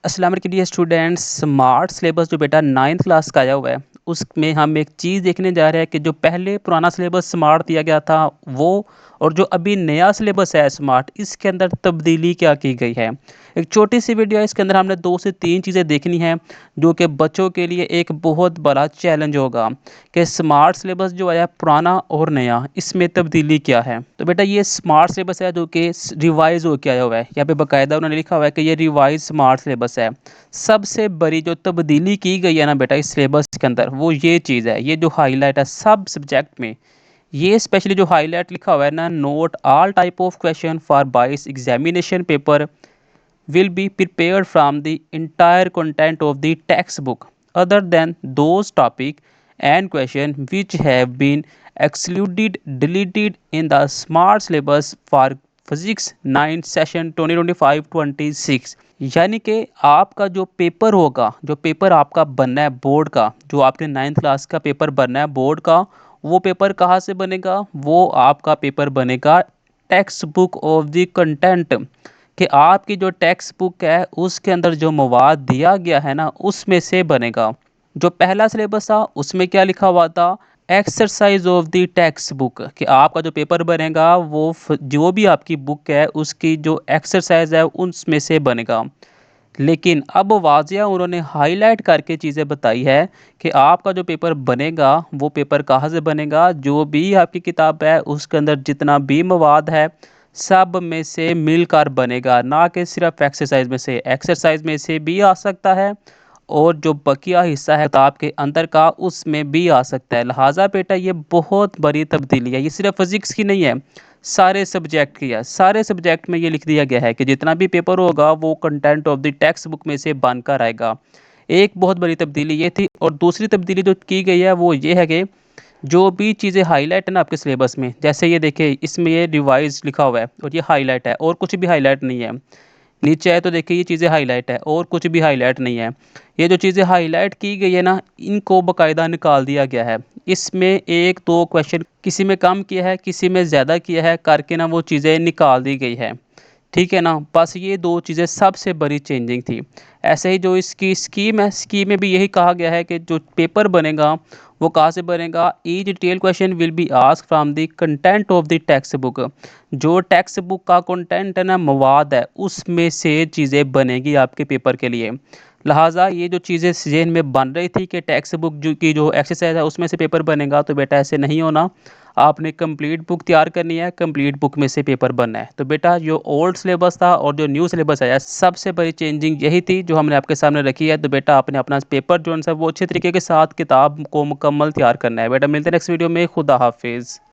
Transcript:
अस्सलाम वालेकुम dear students. Smart syllabus जो बेटा 9th क्लास का आया हुआ है, उसमें हम एक चीज़ देखने जा रहे हैं कि जो पहले पुराना सिलेबस स्मार्ट दिया गया था वो, और जो अभी नया सिलेबस है स्मार्ट, इसके अंदर तब्दीली क्या की गई है। एक छोटी सी वीडियो है, इसके अंदर हमने 2 से 3 चीज़ें देखनी हैं जो कि बच्चों के लिए एक बहुत बड़ा चैलेंज होगा कि स्मार्ट सिलेबस जो आया पुराना और नया, इसमें तब्दीली क्या है। तो बेटा ये स्मार्ट सिलेबस है जो कि रिवाइज हो के आया हुआ है। यहाँ पे बाकायदा उन्होंने लिखा हुआ है कि ये रिवाइज स्मार्ट सिलेबस है। सबसे बड़ी जो तब्दीली की गई है ना बेटा इस सिलेबस के अंदर, वो ये चीज़ है, ये जो हाईलाइट है सब सब्जेक्ट में, ये स्पेशली जो हाईलाइट लिखा हुआ है ना, note all type of question for बाइस examination paper will be prepared from the entire content of the textbook other than those topic and question which have been excluded deleted in the smart syllabus for physics 9 session 2025-26। यानी कि आपका जो paper होगा, जो paper आपका बनना है board का, जो आपने 9th क्लास का पेपर बनना है बोर्ड का, वो पेपर कहाँ से बनेगा? वो आपका पेपर बनेगा text book of the content, कि आपकी जो टेक्स्ट बुक है उसके अंदर जो मवाद दिया गया है ना उसमें से बनेगा। जो पहला सिलेबस था उसमें क्या लिखा हुआ था? Exercise of the text book, कि आपका जो पेपर बनेगा वो जो भी आपकी बुक है उसकी जो एक्सरसाइज है उसमें से बनेगा। लेकिन अब वाज़िया उन्होंने हाईलाइट करके चीज़ें बताई है कि आपका जो पेपर बनेगा वो पेपर कहाँ से बनेगा? जो भी आपकी किताब है उसके अंदर जितना भी मवाद है सब में से मिलकर बनेगा, ना कि सिर्फ एक्सरसाइज में से। एक्सरसाइज में से भी आ सकता है और जो बकिया हिस्सा है किताब के अंदर का उसमें भी आ सकता है। लिहाजा बेटा ये बहुत बड़ी तब्दीली है, ये सिर्फ फिज़िक्स की नहीं है, सारे सब्जेक्ट की है। सारे सब्जेक्ट में ये लिख दिया गया है कि जितना भी पेपर होगा वो content of the text book में से बनकर आएगा। एक बहुत बड़ी तब्दीली ये थी। और दूसरी तब्दीली जो की गई है वो ये है कि जो भी चीज़ें हाईलाइट है ना आपके सिलेबस में, जैसे ये देखिए इसमें ये रिवाइज लिखा हुआ है और ये हाईलाइट है और कुछ भी हाईलाइट नहीं है। नीचे है तो देखिए ये चीज़ें हाईलाइट है और कुछ भी हाईलाइट नहीं है। ये जो चीज़ें हाईलाइट की गई है ना इनको बाकायदा निकाल दिया गया है। इसमें 1-2 क्वेश्चन किसी में कम किया है, किसी में ज़्यादा किया है करके ना वो चीज़ें निकाल दी गई है। ठीक है ना? बस ये 2 चीज़ें सबसे बड़ी चेंजिंग थी। ऐसे ही जो इसकी स्कीम है, स्कीम में भी यही कहा गया है कि जो पेपर बनेगा वो कहाँ से बनेगा? Each detail question will be asked from the content of the text book. जो टेक्स्ट बुक का कंटेंट है ना, मवाद है, उसमें से चीज़ें बनेगी आपके पेपर के लिए। लिहाजा ये जो चीज़ें ज़हन में बन रही थी कि टेक्स्ट बुक जो एक्सरसाइज है उसमें से पेपर बनेगा, तो बेटा ऐसे नहीं होना। आपने कंप्लीट बुक तैयार करनी है, कंप्लीट बुक में से पेपर बनना है। तो बेटा जो ओल्ड सिलेबस था और जो न्यू सिलेबस आया, सबसे बड़ी चेंजिंग यही थी जो हमने आपके सामने रखी है। तो बेटा आपने अपना पेपर जो है वो अच्छे तरीके के साथ किताब को मुकम्मल तैयार करना है। बेटा मिलते हैं नेक्स्ट वीडियो में। खुदा हाफिज़।